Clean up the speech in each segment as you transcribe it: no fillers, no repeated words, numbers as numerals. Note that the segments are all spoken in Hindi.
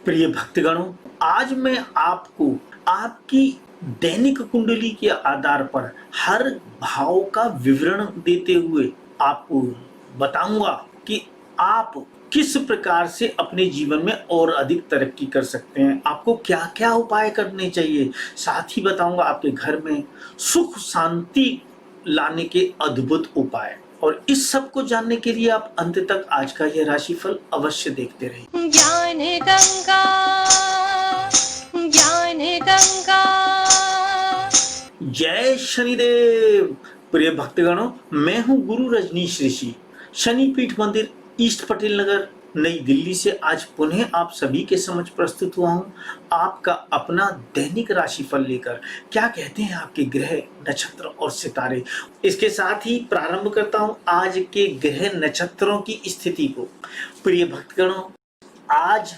प्रिय भक्तगणों, आज मैं आपको आपकी दैनिक कुंडली के आधार पर हर भाव का विवरण देते हुए आपको बताऊंगा कि आप किस प्रकार से अपने जीवन में और अधिक तरक्की कर सकते हैं। आपको क्या क्या उपाय करने चाहिए, साथ ही बताऊंगा आपके घर में सुख शांति लाने के अद्भुत उपाय। और इस सब को जानने के लिए आप अंत तक आज का यह राशिफल अवश्य देखते रहिए। ज्ञान गंगा, ज्ञान गंगा। जय शनिदेव। प्रिय भक्तगणों, मैं हूं गुरु रजनीश ऋषि, शनिपीठ मंदिर, ईस्ट पटेल नगर, नई दिल्ली से आज पुनः आप सभी के समक्ष प्रस्तुत हुआ हूं आपका अपना दैनिक राशिफल लेकर। क्या कहते हैं आपके ग्रह, नक्षत्र और सितारे। इसके साथ ही प्रारंभ करता हूं आज के ग्रह नक्षत्रों की स्थिति को। प्रिय भक्तगणों, आज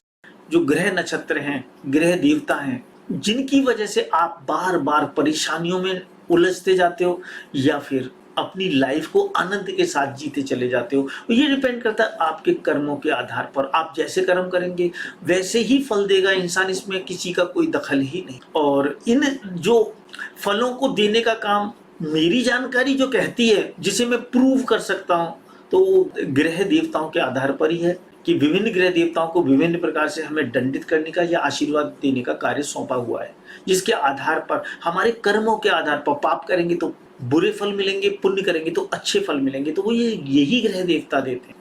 जो ग्रह नक्षत्र हैं, ग्रह देवता हैं, जिनकी वजह से आप बार बार परेशानियों में उलझते जाते हो या फिर अपनी लाइफ को आनंद के साथ जीते चले जाते हो, ये डिपेंड करता है आपके कर्मों के आधार पर। आप जैसे कर्म करेंगे वैसे ही फल देगा इंसान, इसमें किसी का कोई दखल ही नहीं। और इन जो फलों को देने का काम मेरी जानकारी जो कहती है, जिसे मैं प्रूव कर सकता हूँ, तो ग्रह देवताओं के आधार पर ही है कि विभिन्न ग्रह देवताओं को विभिन्न प्रकार से हमें दंडित करने का या आशीर्वाद देने का कार्य सौंपा हुआ है, जिसके आधार पर हमारे कर्मों के आधार पर पाप करेंगे तो बुरे फल मिलेंगे, पुण्य करेंगे तो अच्छे फल मिलेंगे। तो वो यही ग्रह देवता देते हैं।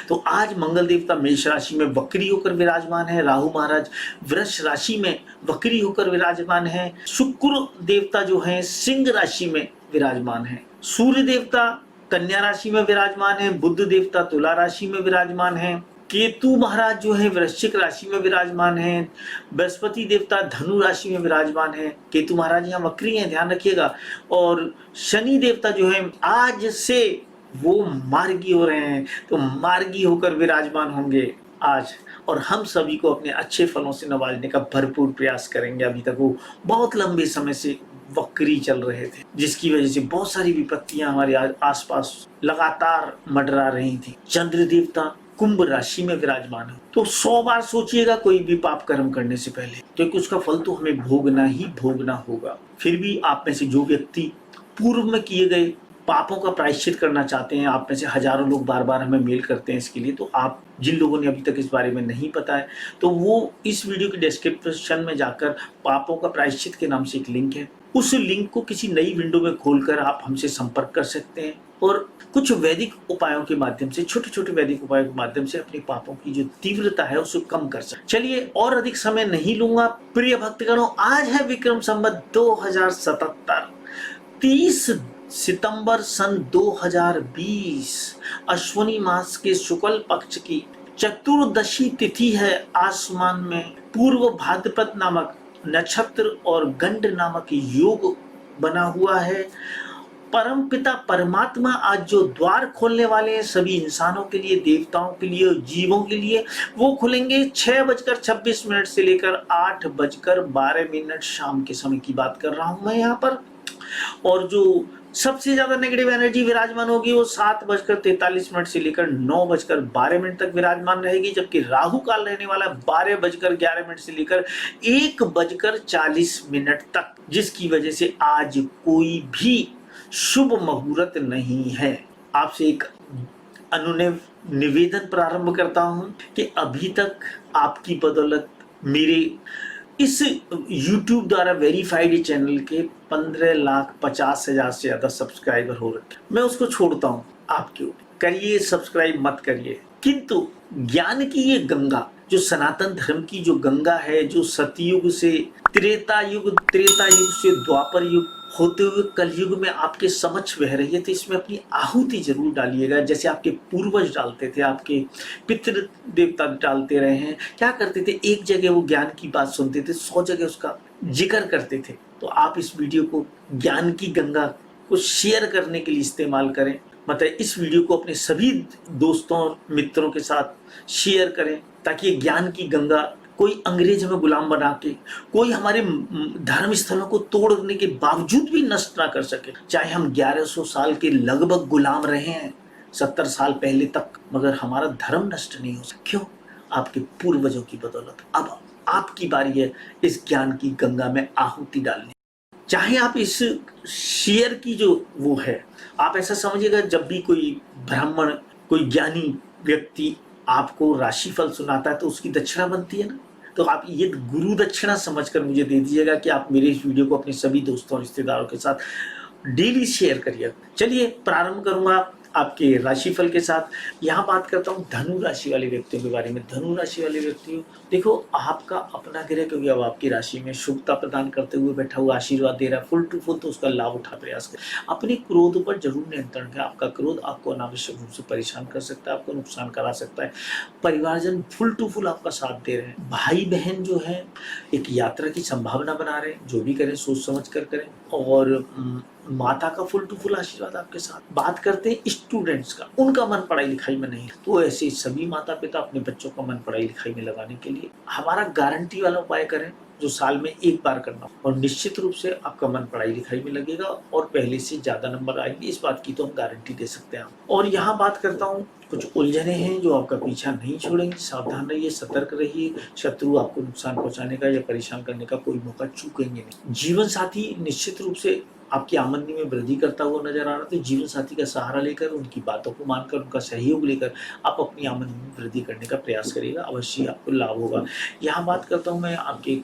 तो आज मंगल देवता मेष राशि में वक्री होकर विराजमान है, राहु महाराज वृष राशि में वक्री होकर विराजमान है, शुक्र देवता जो है सिंह राशि में विराजमान है, सूर्य देवता कन्या राशि में विराजमान है, बुध देवता तुला राशि में विराजमान है, केतु महाराज जो है वृश्चिक राशि में विराजमान है, बृहस्पति देवता धनु राशि में विराजमान है। केतु महाराज यहाँ वक्री हैं, ध्यान रखिएगा। और शनि देवता जो है आज से वो मार्गी हो रहे हैं, तो मार्गी होकर विराजमान होंगे आज, और हम सभी को अपने अच्छे फलों से नवाजने का भरपूर प्रयास करेंगे। अभी तक वो बहुत लंबे समय से वक्री चल रहे थे, जिसकी वजह से बहुत सारी विपत्तियां हमारे आसपास लगातार मंडरा रही थी। चंद्र देवता कुंभ राशि में विराजमान है। तो 100 बार सोचिएगा कोई भी पाप कर्म करने से पहले, क्योंकि उसका फल तो हमें भोगना ही भोगना होगा। फिर भी आप में से जो व्यक्ति पूर्व में किए गए पापों का प्रायश्चित करना चाहते हैं, आप में से हजारों लोग बार बार हमें मेल करते हैं इसके लिए, तो आप जिन लोगों ने अभी तक इस बारे में नहीं पता है, तो वो इस वीडियो के डिस्क्रिप्शन में जाकर पापों का प्रायश्चित के नाम से एक लिंक है, उस लिंक को किसी नई विंडो में खोलकर आप हमसे संपर्क कर सकते हैं और कुछ वैदिक उपायों के माध्यम से, छोटे छोटे वैदिक उपायों के माध्यम से अपने पापों की जो तीव्रता है उसे कम कर सकते। चलिए और अधिक समय नहीं लूंगा प्रिय भक्तगणों, आज है विक्रम संवत 2077, 30 सितंबर सन 2020, अश्विनी मास के शुक्ल पक्ष की चतुर्दशी तिथि है। आसमान में पूर्व भाद्रपद नामक नक्षत्र और गंड नामक योग बना हुआ है। परम पिता परमात्मा आज जो द्वार खोलने वाले हैं सभी इंसानों के लिए, देवताओं के लिए, जीवों के लिए, वो खुलेंगे 6:26 से लेकर 8:12 शाम के समय की बात कर रहा हूं मैं यहाँ पर। और जो सबसे ज्यादा नेगेटिव एनर्जी विराजमान होगी वो 7:43 से लेकर 9:12 तक विराजमान रहेगी, जबकि राहु काल रहने वाला 12:11 से लेकर 1:40 तक, जिसकी वजह से आज कोई भी शुभ मुहूर्त नहीं है। आपसे एक अनुनय निवेदन प्रारंभ करता हूं कि अभी तक आपकी बदौलत मेरे इस YouTube द्वारा वेरीफाइड चैनल के 15,50,000 से ज्यादा सब्सक्राइबर हो रखे। मैं उसको छोड़ता हूँ आपके ऊपर, करिए सब्सक्राइब मत करिए, किंतु ज्ञान की ये गंगा, जो सनातन धर्म की जो गंगा है, जो सतयुग से त्रेता युग से द्वापर युग होते हुए कलयुग में आपके समक्ष बह रही है, तो इसमें अपनी आहुति जरूर डालिएगा, जैसे आपके पूर्वज डालते थे, आपके पितृ देवता डालते रहे हैं। क्या करते थे, एक जगह वो ज्ञान की बात सुनते थे, 100 जगह उसका जिक्र करते थे। तो आप इस वीडियो को ज्ञान की गंगा को शेयर करने के लिए इस्तेमाल करें, मतलब इस वीडियो को अपने सभी दोस्तों मित्रों के साथ शेयर करें, ताकि ज्ञान की गंगा कोई अंग्रेज हमें गुलाम बना के, कोई हमारे धर्म स्थलों को तोड़ने के बावजूद भी नष्ट ना कर सके। चाहे हम 1100 साल के लगभग गुलाम रहे हैं, 70 साल पहले तक, मगर हमारा धर्म नष्ट नहीं हो सका। क्यों? आपके पूर्वजों की बदौलत। अब आपकी बारी है इस ज्ञान की गंगा में आहुति डालने। चाहे आप इस शेयर की जो वो है, आप ऐसा समझिएगा जब भी कोई ब्राह्मण, कोई ज्ञानी व्यक्ति आपको राशिफल सुनाता है तो उसकी दक्षिणा बनती है ना, तो आप ये गुरु दक्षिणा समझकर मुझे दे दीजिएगा कि आप मेरे इस वीडियो को अपने सभी दोस्तों और रिश्तेदारों के साथ डेली शेयर करिए। चलिए प्रारंभ करूंगा आपके राशिफल के साथ। यहाँ बात करता हूँ धनु राशि वाले व्यक्तियों के बारे में। धनु राशि वाले व्यक्तियों, देखो आपका अपना ग्रह क्योंकि अब आपकी राशि में शुभता प्रदान करते हुए बैठा हुआ आशीर्वाद दे रहा है फुल टू फुल, तो उसका लाभ उठा प्रयास करें। अपने क्रोध पर जरूर नियंत्रण है। आपका क्रोध आपको अनावश्यक रूप से परेशान कर सकता है, आपको नुकसान करा सकता है। परिवारजन फुल टू फुल आपका साथ दे रहे हैं। भाई बहन जो है एक यात्रा की संभावना बना रहे हैं। जो भी करें सोच समझ कर करें। और माता का फुल टू फुल आशीर्वाद आपके साथ। बात करते हैं स्टूडेंट्स का, उनका मन पढ़ाई लिखाई में नहीं, तो ऐसे सभी माता पिता अपने बच्चों का मन पढ़ाई लिखाई में लगाने के लिए हमारा गारंटी वाला उपाय करें जो साल में एक बार करना, और निश्चित रूप से आपका मन पढ़ाई लिखाई में लगेगा और पहले से ज्यादा नंबर आएंगे। इस बात की तो हम गारंटी दे सकते हैं। और यहाँ बात करता हूँ कुछ उलझने हैं जो आपका पीछा नहीं छोड़ेंगे। सावधान रहिए, सतर्क रहिए। शत्रु आपको नुकसान पहुंचाने का या परेशान करने का कोई मौका चूकेंगे नहीं। जीवन साथी निश्चित रूप से आपकी आमदनी में वृद्धि करता हुआ नजर आ रहा है, तो जीवन साथी का सहारा लेकर, उनकी बातों को मानकर, उनका सहयोग लेकर आप अपनी आमदनी में वृद्धि करने का प्रयास करिएगा। अवश्य आपको लाभ होगा। यहाँ बात करता हूँ मैं आपके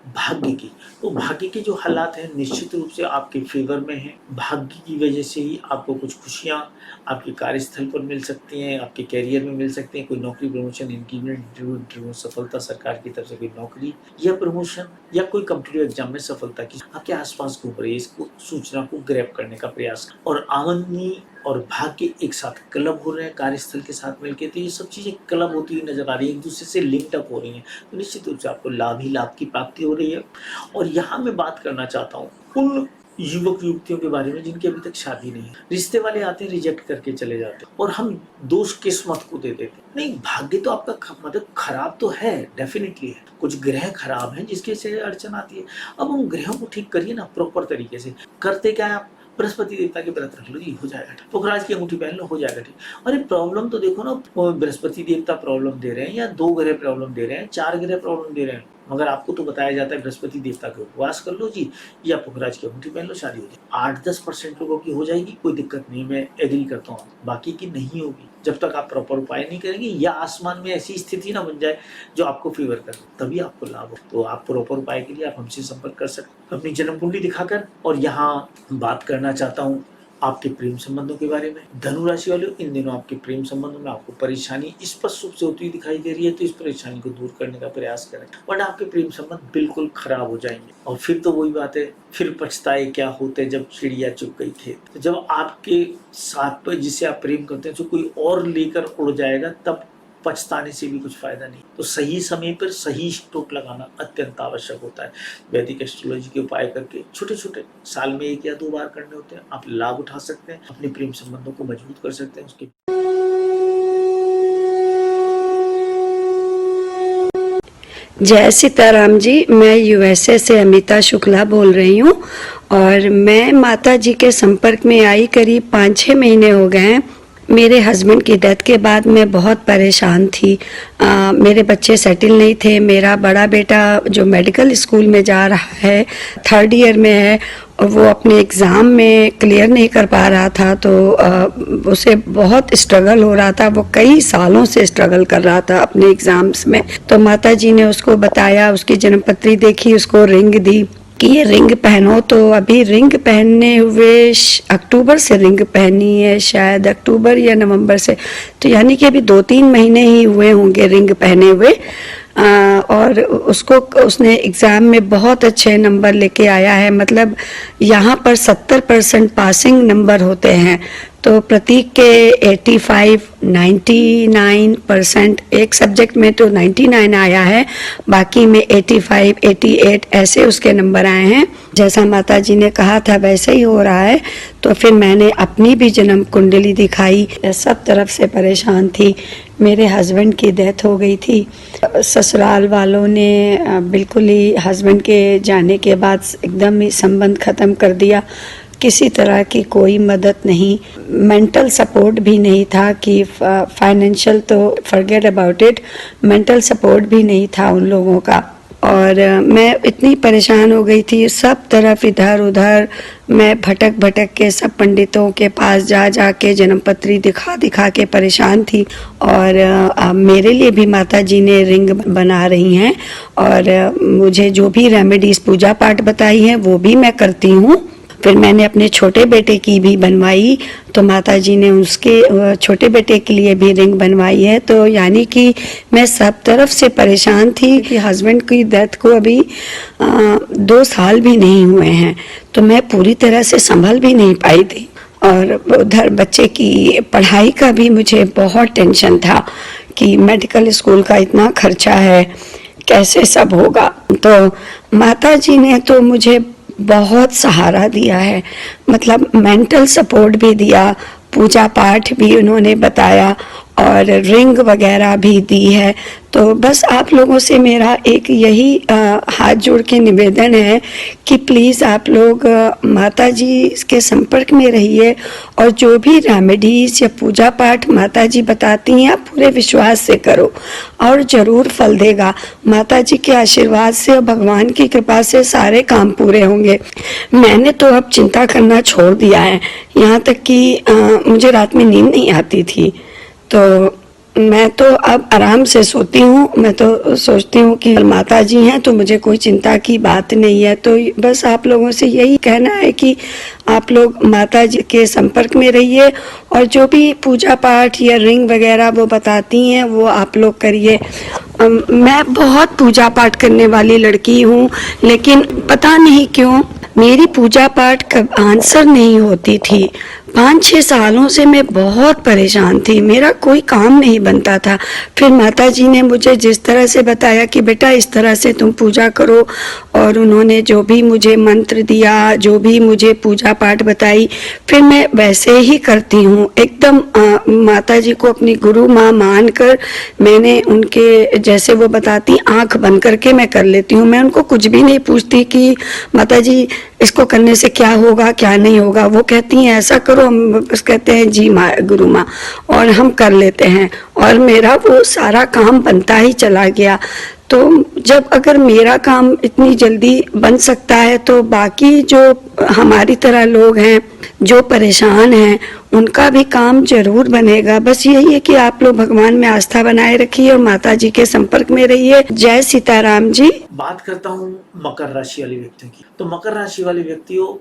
भाग्य की, तो भाग्य के जो हालात हैं निश्चित रूप से आपके फेवर में हैं। भाग्य की वजह से ही आपको कुछ खुशियां आपके कार्यस्थल पर मिल सकती हैं, आपके कैरियर में मिल सकती हैं। कोई नौकरी, प्रमोशन, इंक्रीमेंट, इंटरव्यू सफलता, सरकार की तरफ से कोई नौकरी या प्रमोशन या कोई कॉम्पिटिटिव एग्जाम में सफलता की आपके आसपास घूम रही है, इसको सूचना को ग्रैब करने का प्रयास। और आमदनी और भाग्य एक साथ क्लब हो रहे हैं कार्यस्थल के साथ मिलकर, तो ये सब चीजें क्लब होती हुई नजर आ रही है, एक दूसरे से लिंक्ड अप हो रही हैं, तो निश्चित रूप से आपको लाभ ही लाभ की प्राप्ति हो रही है। और यहाँ मैं बात करना चाहता हूँ उन युवक युवतियों के बारे में जिनकी अभी तक शादी नहीं है। रिश्ते वाले आते हैं, रिजेक्ट करके चले जाते हैं और हम दोष किस्मत को दे देते हैं। नहीं, भाग्य तो आपका मतलब खराब तो है, डेफिनेटली है। कुछ ग्रह खराब हैं जिसके से अड़चन आती है। अब उन ग्रहों को ठीक करिए ना प्रॉपर तरीके से। करते क्या है आप, बृहस्पति देवता के व्रत रख लो जी, हो जाएगा ठीक। पुखराज की अंगूठी पहन लो, हो जाएगा ठीक। अरे प्रॉब्लम तो देखो ना, बृहस्पति देवता प्रॉब्लम दे रहे हैं या 2 ग्रह प्रॉब्लम दे रहे हैं, 4 ग्रह प्रॉब्लम दे रहे हैं, मगर आपको तो बताया जाता है बृहस्पति देवता के उपवास कर लो जी या पुखराज की अंगूठी पहन लो, शादी हो जाए। 8-10% लोगों की हो जाएगी, कोई दिक्कत नहीं, मैं एग्री करता हूँ। बाकी की नहीं होगी जब तक आप प्रॉपर उपाय नहीं करेंगे या आसमान में ऐसी स्थिति ना बन जाए जो आपको फेवर करे, तभी आपको लाभ हो। तो आप प्रॉपर उपाय के लिए आप हमसे संपर्क कर सकते अपनी जन्म कुंडली दिखाकर। और यहाँ बात करना चाहता हूँ आपके प्रेम संबंधों के बारे में। धनु राशि वाले, इन दिनों आपके प्रेम संबंधों में आपको परेशानी स्पष्ट रूप से होती हुई दिखाई दे रही है, तो इस परेशानी को दूर करने का प्रयास करें, वरना आपके प्रेम संबंध बिल्कुल खराब हो जाएंगे। और फिर तो वही बात है, फिर पछताए क्या होते जब चिड़िया चुग गई थी। तो जब आपके साथ पर जिसे आप प्रेम करते हैं जो कोई और लेकर उड़ जाएगा, तब पछताने से भी कुछ फायदा नहीं। तो सही समय पर सही स्ट्रोक लगाना अत्यंत आवश्यक होता है। वैदिक एस्ट्रोलॉजी के उपाय करके छोटे छोटे साल में 1 या 2 बार करने होते हैं, आप लाभ उठा सकते हैं, अपने प्रेम संबंधों को मजबूत कर सकते हैं। उसके जय सीताराम जी, मैं यूएसए से अमिता शुक्ला बोल रही हूँ और मैं माता जी के संपर्क में आई करीब 5-6 महीने हो गए हैं। मेरे हस्बैंड की डेथ के बाद मैं बहुत परेशान थी। मेरे बच्चे सेटल नहीं थे। मेरा बड़ा बेटा जो मेडिकल स्कूल में जा रहा है, 3rd ईयर में है, और वो अपने एग्ज़ाम में क्लियर नहीं कर पा रहा था, तो उसे बहुत स्ट्रगल हो रहा था। वो कई सालों से स्ट्रगल कर रहा था अपने एग्ज़ाम्स में। तो माता जी ने उसको बताया, उसकी जन्मपत्री देखी, उसको रिंग दी कि ये रिंग पहनो। तो अभी रिंग पहनने हुए अक्टूबर से रिंग पहनी है, शायद अक्टूबर या नवंबर से, तो यानी कि अभी 2-3 महीने ही हुए होंगे रिंग पहने हुए। और उसने एग्ज़ाम में बहुत अच्छे नंबर लेके आया है। मतलब यहाँ पर 70% पासिंग नंबर होते हैं, तो प्रतीक के 85, 99%, एक सब्जेक्ट में तो 99 आया है, बाकी में 85, 88 ऐसे उसके नंबर आए हैं। जैसा माता जी ने कहा था वैसे ही हो रहा है। तो फिर मैंने अपनी भी जन्म कुंडली दिखाई, सब तरफ से परेशान थी। मेरे हस्बैंड की डेथ हो गई थी। ससुराल वालों ने बिल्कुल ही हस्बैंड के जाने के बाद एकदम ही संबंध ख़त्म कर दिया किसी तरह की कोई मदद नहीं, मेंटल सपोर्ट भी नहीं था कि फाइनेंशियल तो forget about it, mental support भी नहीं था उन लोगों का। और मैं इतनी परेशान हो गई थी, सब तरफ इधर उधर मैं भटक भटक के सब पंडितों के पास जा जा के जन्मपत्री दिखा दिखा के परेशान थी। और मेरे लिए भी माता जी ने रिंग बना रही हैं और मुझे जो भी रेमेडीज पूजा पाठ बताई हैं वो भी मैं करती हूँ। फिर मैंने अपने छोटे बेटे की भी बनवाई, तो माता जी ने उसके छोटे बेटे के लिए भी रिंग बनवाई है। तो यानी कि मैं सब तरफ से परेशान थी कि हस्बैंड की डेथ को अभी 2 साल भी नहीं हुए हैं, तो मैं पूरी तरह से संभल भी नहीं पाई थी। और उधर बच्चे की पढ़ाई का भी मुझे बहुत टेंशन था कि मेडिकल स्कूल का इतना खर्चा है, कैसे सब होगा। तो माता जी ने तो मुझे बहुत सहारा दिया है, मतलब मेंटल सपोर्ट भी दिया, पूजा पाठ भी उन्होंने बताया और रिंग वगैरह भी दी है। तो बस आप लोगों से मेरा एक यही हाथ जोड़ के निवेदन है कि प्लीज़ आप लोग माता जी के संपर्क में रहिए और जो भी रेमेडीज या पूजा पाठ माता जी बताती हैं आप पूरे विश्वास से करो और ज़रूर फल देगा। माता जी के आशीर्वाद से और भगवान की कृपा से सारे काम पूरे होंगे। मैंने तो अब चिंता करना छोड़ दिया है, यहाँ तक कि मुझे रात में नींद नहीं आती थी, तो मैं तो अब आराम से सोती हूँ। मैं तो सोचती हूँ कि माता जी हैं तो मुझे कोई चिंता की बात नहीं है। तो बस आप लोगों से यही कहना है कि आप लोग माता जी के संपर्क में रहिए और जो भी पूजा पाठ या रिंग वगैरह वो बताती हैं वो आप लोग करिए। मैं बहुत पूजा पाठ करने वाली लड़की हूँ, लेकिन पता नहीं क्यों मेरी पूजा पाठ कब आंसर नहीं होती थी। 5-6 सालों से मैं बहुत परेशान थी, मेरा कोई काम नहीं बनता था। फिर माता जी ने मुझे जिस तरह से बताया कि बेटा इस तरह से तुम पूजा करो, और उन्होंने जो भी मुझे मंत्र दिया, जो भी मुझे पूजा पाठ बताई, फिर मैं वैसे ही करती हूँ एकदम। माता जी को अपनी गुरु माँ मान कर मैंने उनके जैसे वो बताती आंख बंद करके मैं कर लेती हूँ। मैं उनको कुछ भी नहीं पूछती कि माता जी इसको करने से क्या होगा क्या नहीं होगा। वो कहती हैं ऐसा करो, हम बस कहते हैं जी माँ गुरु माँ, और हम कर लेते हैं और मेरा वो सारा काम बनता ही चला गया। तो जब अगर मेरा काम इतनी जल्दी बन सकता है तो बाकी जो हमारी तरह लोग हैं जो परेशान हैं उनका भी काम जरूर बनेगा। बस यही है कि आप लोग भगवान में आस्था बनाए रखिए और माता जी के संपर्क में रहिए। जय सीताराम जी। बात करता हूँ मकर राशि वाले व्यक्तियों की। तो मकर राशि वाले व्यक्तियों,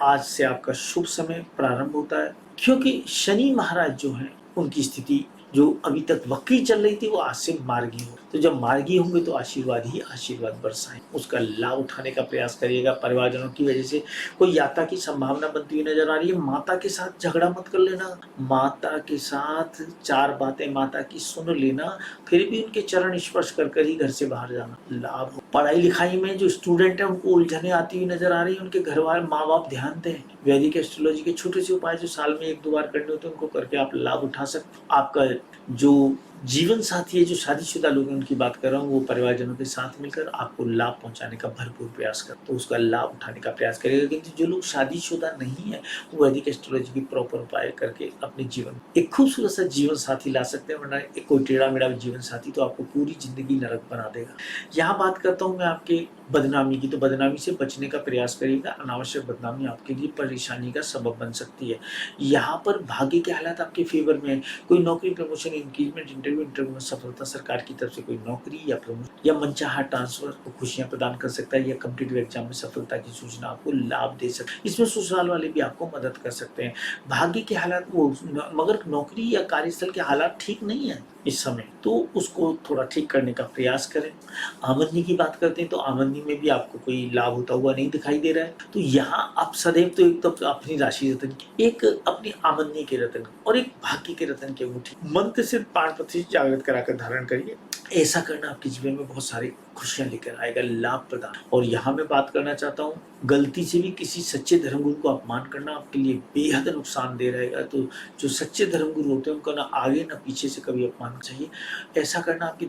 आज से आपका शुभ समय प्रारंभ होता है, क्योंकि शनि महाराज जो हैं उनकी स्थिति जो अभी तक वक्री चल रही थी वो आज से मार्गी हो। तो जब मार्गी होंगे तो आशीर्वाद ही आशीर्वाद बरसाएं, उसका लाभ उठाने का प्रयास करिएगा। परिवारजनों की वजह से कोई यात्रा की संभावना बनती हुई नजर आ रही है। माता के साथ झगड़ा मत कर लेना, माता के साथ 4 बातें माता की सुन लेना, फिर भी उनके चरण स्पर्श कर ही घर से बाहर जाना लाभ हो। पढ़ाई लिखाई में जो स्टूडेंट है उनको उलझने आती हुई नजर आ रही है, उनके घर वाले माँ बाप ध्यान दें। वैदिक एस्ट्रोलॉजी के छोटे से उपाय जो साल में 1-2 बार करने होते हैं उनको करके आप लाभ उठा सकते। आपका जो जीवन साथी है, जो शादीशुदा लोग हैं उनकी बात कर रहा हूँ, वो परिवारजनों के साथ मिलकर आपको लाभ पहुंचाने का भरपूर प्रयास कर, तो उसका लाभ उठाने का प्रयास करेगा। लेकिन जो लोग शादीशुदा नहीं है वो वैदिक एस्ट्रोलॉजी की प्रॉपर उपाय करके अपने जीवन एक खूबसूरत सा जीवन साथी ला सकते हैं, वरना एक कोई टेढ़ा मेढ़ा जीवन साथी तो आपको पूरी जिंदगी नरक बना देगा। यहाँ बात करता हूँ मैं आपके बदनामी की। तो बदनामी से बचने का प्रयास करिएगा, अनावश्यक बदनामी आपके लिए परेशानी का सबब बन सकती है। यहाँ पर भाग्य के हालात आपके फेवर में है। कोई नौकरी, प्रमोशन, इंक्रीमेंट, इंटरव्यू में सफलता, सरकार की तरफ से कोई नौकरी या प्रमोशन या मनचाहा ट्रांसफर को खुशियां प्रदान कर सकता है, या कॉम्पिटिटिव एग्जाम में सफलता की सूचना आपको लाभ दे सकती है। इसमें ससुराल वाले भी आपको मदद कर सकते हैं। भाग्य के हालात वो, मगर नौकरी या कार्यस्थल के हालात ठीक नहीं है इस समय, तो उसको थोड़ा ठीक करने का प्रयास करें। आमदनी की बात करते हैं तो आमदनी में भी आपको कोई लाभ होता हुआ नहीं दिखाई दे रहा है। तो यहाँ आप सदैव तो एक तो अपनी राशि रतन की, एक अपनी आमदनी के रतन और एक भाग्य के रतन की अंगूठी मंत्र से 5 प्रतिशत जागृत कराकर धारण करिए। ऐसा करना आपके जीवन में बहुत सारे खुशियां लेकर आएगा, लाभ प्रदान। और यहाँ मैं बात करना चाहता हूँ, गलती से भी किसी सच्चे धर्मगुरु को अपमान करना आपके लिए बेहद नुकसानदेह रहेगा। तो जो सच्चे धर्मगुरु होते हैं उनका ना आगे ना पीछे से कभी अपमान चाहिए। ऐसा करना आपकी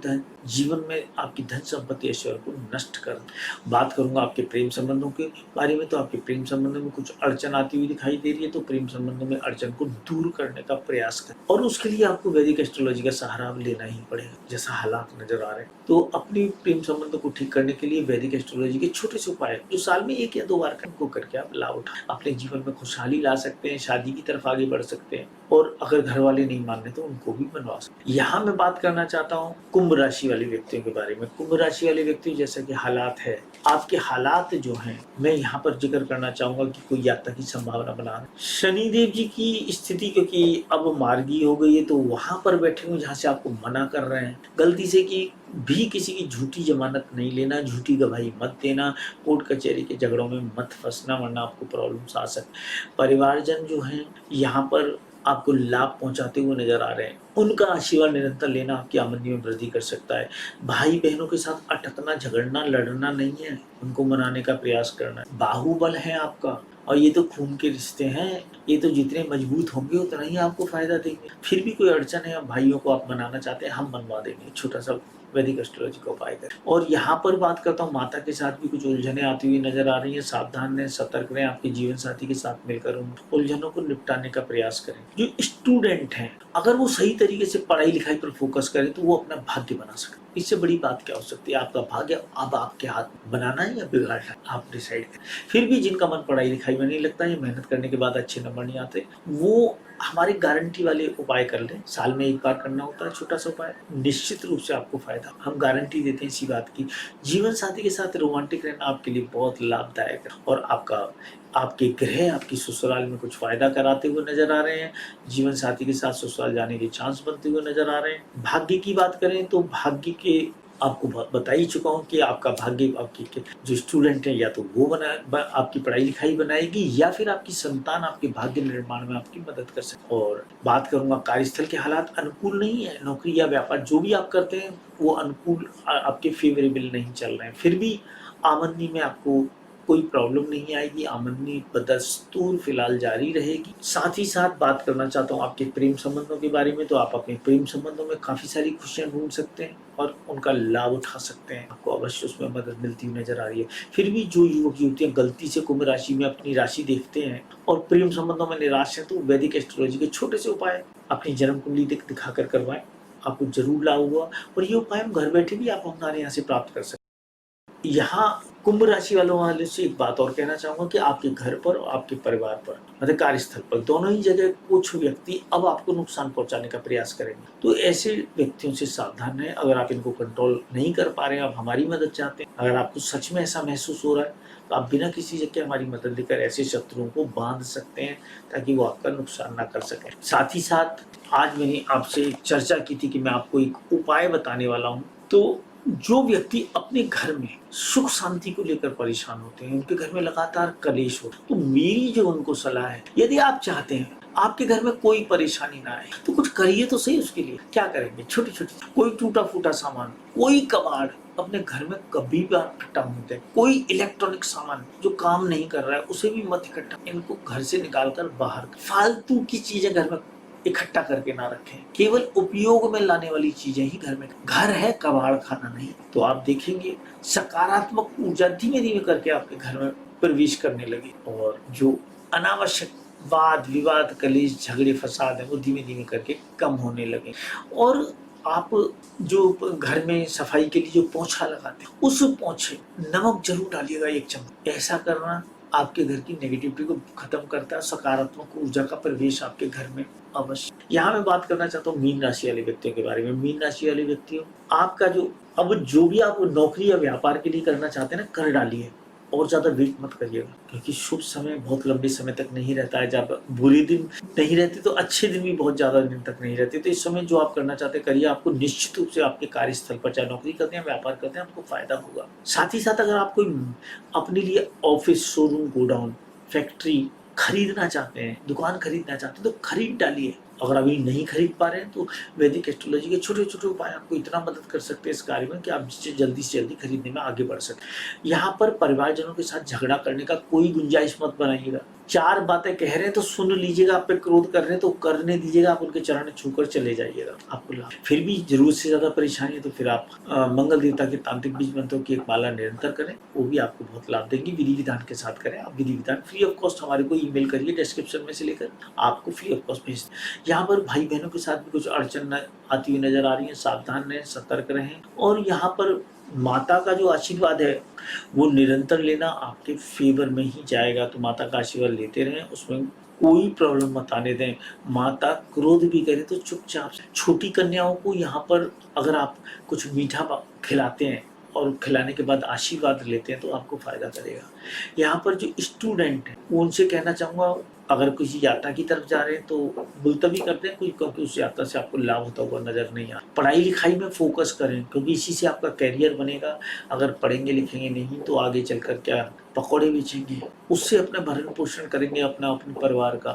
जीवन में आपकी धन संपत्ति ऐश्वर्य को नष्ट कर। बात करूंगा आपके प्रेम संबंधों के बारे में, तो आपके प्रेम संबंधों में कुछ अड़चन आती हुई दिखाई दे रही है, तो प्रेम संबंधों में अड़चन को दूर करने का प्रयास करें। और उसके लिए आपको वैदिक एस्ट्रोलॉजी का सहारा लेना ही पड़ेगा, जैसा हालात नजर आ रहे हैं। तो अपनी प्रेम संबंधों को ठीक करने के लिए वैदिक एस्ट्रोलॉजी के छोटे से उपाय जो साल में 1 या 2 बार करके आप लाभ उठा अपने जीवन में खुशहाली ला सकते हैं, शादी की तरफ आगे बढ़ सकते हैं। और अगर घर वाले नहीं मान रहे तो उनको भी मनवा सकते हैं। यहाँ मैं बात करना चाहता हूँ कुंभ राशि वाले व्यक्तियों के बारे में। कुंभ राशि वाले व्यक्ति जैसा कि हालात है, आपके हालात जो हैं, मैं यहाँ पर जिक्र करना चाहूंगा कि कोई यात्रा की संभावना बना। शनिदेव जी की स्थिति क्योंकि अब मार्गी हो गई है, तो वहां पर बैठे हुए जहाँ से आपको मना कर रहे हैं, गलती से कि भी किसी की झूठी जमानत नहीं लेना, झूठी गवाही मत देना, कोर्ट कचहरी के झगड़ों में मत फंसना, वरना आपको प्रॉब्लम्स आ सकते। परिवारजन जो हैं यहाँ पर आपको लाभ पहुंचाते हुए नजर आ रहे हैं, उनका आशीर्वाद निरंतर लेना आपकी आमदनी में वृद्धि कर सकता है। भाई बहनों के साथ अटकना, झगड़ना, लड़ना नहीं है, उनको मनाने का प्रयास करना है। बाहुबल है आपका, और ये तो खून के रिश्ते हैं, ये तो जितने मजबूत होंगे उतना ही आपको फायदा देंगे। फिर भी कोई अड़चन है, भाइयों को आप मनाना चाहते हैं, हम मनवा देंगे, छोटा सा वैदिक एस्ट्रोलॉजी का उपाय करें। और यहाँ पर बात करता हूँ, माता के साथ भी कुछ उलझने आती हुई नजर आ रही हैं। सावधान रहें, सतर्क रहें, आपके जीवन साथी के साथ मिलकर उन उलझनों को निपटाने का प्रयास करें। जो स्टूडेंट हैं, अगर वो सही तरीके से पढ़ाई लिखाई पर फोकस करें तो वो अपना भाग्य बना सकते। इससे बड़ी बात क्या हो सकती है? आपका भाग्य अब आपके हाथ बनाना है या बिगाड़ना है, आप डिसाइड करें। फिर भी जिनका मन पढ़ाई लिखाई में नहीं लगता, या मेहनत करने के बाद अच्छे नंबर नहीं आते, वो हमारे गारंटी वाले उपाय कर लें। साल में 1 बार करना होता है, छोटा सा उपाय, निश्चित रूप से आपको फायदा, हम गारंटी देते हैं इसी बात की। जीवन साथी के साथ रोमांटिक रहना आपके लिए बहुत लाभदायक है, और आपके ग्रह आपकी ससुराल में कुछ फायदा कराते हुए नजर आ रहे हैं। जीवन साथी के साथ ससुराल जाने के चांस बनते हुए नजर आ रहे हैं। भाग्य की बात करें तो भाग्य के आपको बता ही चुका हूँ कि आपका भाग्य आपके जो स्टूडेंट है, या तो वो आपकी पढ़ाई लिखाई बनाएगी, या फिर आपकी संतान आपके भाग्य निर्माण में आपकी मदद कर सकती। और बात करूंगा कार्यस्थल के हालात अनुकूल नहीं है। नौकरी या व्यापार जो भी आप करते हैं वो अनुकूल, आपके फेवरेबल नहीं चल रहे हैं। फिर भी आमदनी में आपको कोई प्रॉब्लम नहीं आएगी, आमदनी बदस्तूर फिलहाल जारी रहेगी। साथ ही साथ बात करना चाहता हूँ आपके प्रेम संबंधों के बारे में। तो आप अपने प्रेम संबंधों में काफी सारी खुशियां ढूंढ सकते हैं और उनका लाभ उठा सकते हैं, आपको अवश्य उसमें मदद मिलती हुई नजर आ रही है। फिर भी जो युवक युवतियां गलती से कुंभ राशि में अपनी राशि देखते हैं और प्रेम संबंधों में निराश है, तो वैदिक एस्ट्रोलॉजी के छोटे से उपाय अपनी जन्म कुंडली दिखाकर करवाएं, आपको जरूर लाभ हुआ। और ये उपाय हम घर बैठे भी आप हमारे यहाँ से प्राप्त कर सकते हैं। यहाँ कुंभ राशि वाले से एक बात और कहना चाहूंगा कि आपके घर पर और आपके परिवार पर, मतलब कार्यस्थल पर, दोनों ही जगह कुछ व्यक्ति अब आपको नुकसान पहुंचाने का प्रयास करेंगे। तो ऐसे व्यक्तियों से सावधान रहें। अगर आप इनको कंट्रोल नहीं कर पा रहे हैं, आप हमारी मदद चाहते हैं, अगर आपको सच में ऐसा महसूस हो रहा है, तो आप बिना किसी जगह हमारी मदद लेकर ऐसे शत्रुओं को बांध सकते हैं ताकि वो आपका नुकसान ना कर सके। साथ ही साथ आज मैंने आपसे चर्चा की थी कि मैं आपको एक उपाय बताने वाला हूँ। तो जो व्यक्ति अपने घर में सुख शांति को लेकर परेशान होते हैं, उनके घर में लगातार कलेश हो, तो मेरी जो उनको सलाह है, यदि आप चाहते हैं आपके घर में कोई परेशानी ना आए, तो कुछ करिए तो सही। उसके लिए क्या करेंगे? छोटी छोटी, कोई टूटा फूटा सामान, कोई कबाड़ अपने घर में कभी भी इकट्ठा होते हैं, कोई इलेक्ट्रॉनिक सामान जो काम नहीं कर रहा है उसे भी मत इकट्ठा, इनको घर से निकालकर बाहर। फालतू की चीजें घर में इकट्ठा करके ना रखें, केवल उपयोग में लाने वाली चीजें ही घर में। घर है, कबाड़ खाना नहीं। तो आप देखेंगे सकारात्मक ऊर्जा धीमे धीमे करके आपके घर में प्रवेश करने लगी, और जो अनावश्यक वाद विवाद, कलेश, झगड़े, फसाद है, वो धीमे धीमे करके कम होने लगे। और आप जो घर में सफाई के लिए जो पोछा लगाते हैं, उस पोछे नमक जरूर डालिएगा 1 चम्मच। ऐसा करना आपके घर की नेगेटिविटी को खत्म करता है, सकारात्मक ऊर्जा का प्रवेश आपके घर में अवश्य। यहाँ मैं बात करना चाहता हूँ मीन राशि वाले व्यक्तियों के बारे में। मीन राशि वाले व्यक्तियों, आपका जो भी आप नौकरी या व्यापार के लिए करना चाहते हैं ना, कर डालिए, और ज्यादा वेट मत करिएगा, क्योंकि शुभ समय बहुत लंबे समय तक नहीं रहता है। जब बुरे दिन नहीं रहते तो अच्छे दिन भी बहुत ज्यादा दिन तक नहीं रहते। तो इस समय जो आप करना चाहते हैं करिए, आपको निश्चित रूप से आपके कार्यस्थल पर, चाहे नौकरी करते हैं व्यापार करते हैं, आपको फायदा होगा। साथ ही साथ अगर आप कोई अपने लिए ऑफिस, शोरूम, गोडाउन, फैक्ट्री खरीदना चाहते हैं, दुकान खरीदना चाहते हैं, तो खरीद डालिए। अगर अभी नहीं खरीद पा रहे हैं तो वैदिक एस्ट्रोलॉजी के छोटे छोटे उपाय आपको इतना मदद कर सकते हैं इस कार्य में कि आप जिससे जल्दी से जल्दी खरीदने में आगे बढ़ सकें। यहाँ पर परिवारजनों के साथ झगड़ा करने का कोई गुंजाइश मत बनाइएगा। 4 बातें कह रहे हैं तो सुन लीजिएगा, आप पे क्रोध कर रहे हैं तो करने दीजिएगा, आप उनके चरण छूकर चले जाइएगा, आपको लाभ। फिर भी जरूरत से ज्यादा परेशानी है तो फिर आप मंगल देवता के तांत्रिक बीज मंत्रों की एक माला निरंतर करें, वो भी आपको बहुत लाभ देंगी। विधि विधान के साथ करें। आप विधि विधान फ्री ऑफ कॉस्ट हमारे को ईमेल करिए, डिस्क्रिप्शन में से लेकर आपको फ्री ऑफ कॉस्ट भेज। यहाँ पर भाई बहनों के साथ भी कुछ अड़चन आती हुई नजर आ रही है, सावधान रहें, सतर्क रहें। और यहाँ पर माता का जो आशीर्वाद है वो निरंतर लेना आपके फेवर में ही जाएगा, तो माता का आशीर्वाद लेते रहें, उसमें कोई प्रॉब्लम मत आने दें। माता क्रोध भी करे तो चुपचाप। छोटी कन्याओं को यहाँ पर अगर आप कुछ मीठा खिलाते हैं और खिलाने के बाद आशीर्वाद लेते हैं तो आपको फायदा करेगा। यहाँ पर जो स्टूडेंट है उनसे कहना चाहूँगा, अगर किसी यात्रा की तरफ जा रहे हैं तो मुलतवी करते हैं कुछ, क्योंकि उस यात्रा से आपको लाभ होता हुआ नजर नहीं आता। पढ़ाई लिखाई में फोकस करें क्योंकि इसी से आपका कैरियर बनेगा। अगर पढ़ेंगे लिखेंगे नहीं तो आगे चलकर क्या पकौड़े बेचेंगे, उससे अपना भरण पोषण करेंगे अपने परिवार का।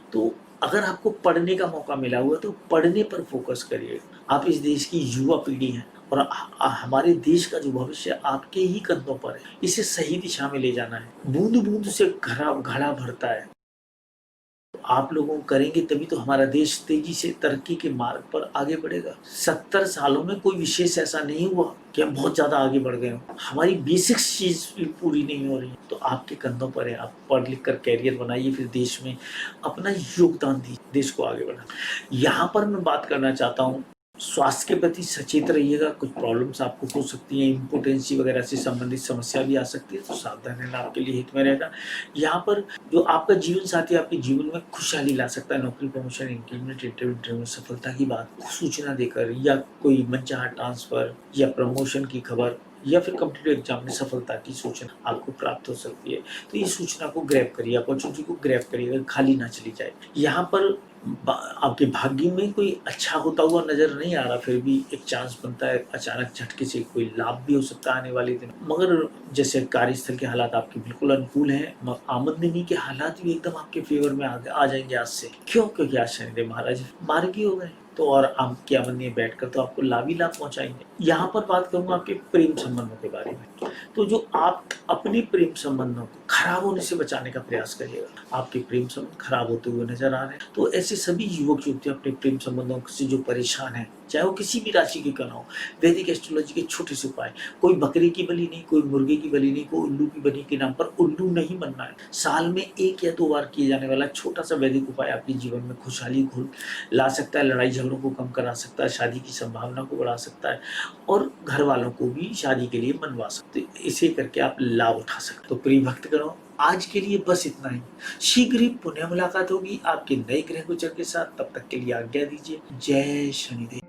तो अगर आपको पढ़ने का मौका मिला हुआ तो पढ़ने पर फोकस करिए। आप इस देश की युवा पीढ़ी हैं और हमारे देश का जो भविष्य आपके ही कंधों पर है, इसे सही दिशा में ले जाना है। बूंद बूंद से घड़ा भरता है, आप लोगों करेंगे तभी तो हमारा देश तेजी से तरक्की के मार्ग पर आगे बढ़ेगा। 70 सालों में कोई विशेष ऐसा नहीं हुआ कि हम बहुत ज्यादा आगे बढ़ गए हो। हमारी बेसिक्स चीज पूरी नहीं हो रही, तो आपके कंधों पर है। आप पढ़ लिख कर कैरियर बनाइए, फिर देश में अपना योगदान दीजिए, देश को आगे बढ़ा। यहाँ पर मैं बात करना चाहता हूँ, स्वास्थ्य के प्रति सचेत रहिएगा। कुछ प्रॉब्लम्स आपको हो सकती हैं, इम्पोर्टेंसी वगैरह से संबंधित समस्या भी आ सकती है, तो सावधान रहना आपके लिए हित में रहेगा। यहाँ पर जो आपका जीवन साथी आपके जीवन में खुशहाली ला सकता है, नौकरी, प्रमोशन, इंक्रीमेंट, इंटरव्यू में सफलता की बात सूचना देकर, या कोई मनचाहा ट्रांसफर या प्रमोशन की खबर, या फिर कॉम्पिटिटिव एग्जाम में सफलता की सूचना आपको प्राप्त हो सकती है। तो इस सूचना को ग्रैब करिए, अपॉर्चुनिटी को ग्रैब करिए, खाली ना चली जाए। यहाँ पर आपके भाग्य में कोई अच्छा होता हुआ नजर नहीं आ रहा, फिर भी एक चांस बनता है, अचानक झटके से कोई लाभ भी हो सकता है आने वाले दिन। मगर जैसे कार्यस्थल के हालात आपके बिल्कुल अनुकूल हैं, आमदनी के हालात भी एकदम आपके फेवर में आ जाएंगे आज से। क्यों? क्योंकि आज शनिदेव महाराज मार्गी हो गए, तो और आपकी आमदनी में बैठकर तो आपको लाभ ही लाभ पहुंचाएंगे। यहाँ पर बात करूंगा आपके प्रेम संबंधों के बारे में। तो जो आप अपने प्रेम संबंधों को खराब होने से बचाने का प्रयास करिएगा। आपके प्रेम संबंध खराब होते हुए नजर आ रहे हैं, तो ऐसे सभी युवक युवतियां अपने प्रेम संबंधों से जो परेशान हैं, चाहे वो किसी भी राशि के क्यों ना हो, वैदिक एस्ट्रोलॉजी के छोटे से उपाय, कोई बकरी की बलि नहीं, कोई मुर्गे की बलि नहीं, कोई उल्लू की बलि के नाम पर उल्लू नहीं बनना है। साल में 1 या 2 बार किए जाने वाला छोटा सा वैदिक उपाय आपके जीवन में खुशहाली घुल ला सकता है, लड़ाई झगड़ों को कम करा सकता है, शादी की संभावना को बढ़ा सकता है और घर वालों को भी शादी के लिए मनवा सकते हैं। इसे करके आप लाभ उठा सकते। तो प्रिय भक्तगणों, आज के लिए बस इतना ही। शीघ्र ही पुनः मुलाकात होगी आपके नए ग्रह गोचर के साथ। तब तक के लिए आज्ञा दीजिए। जय शनिदेव।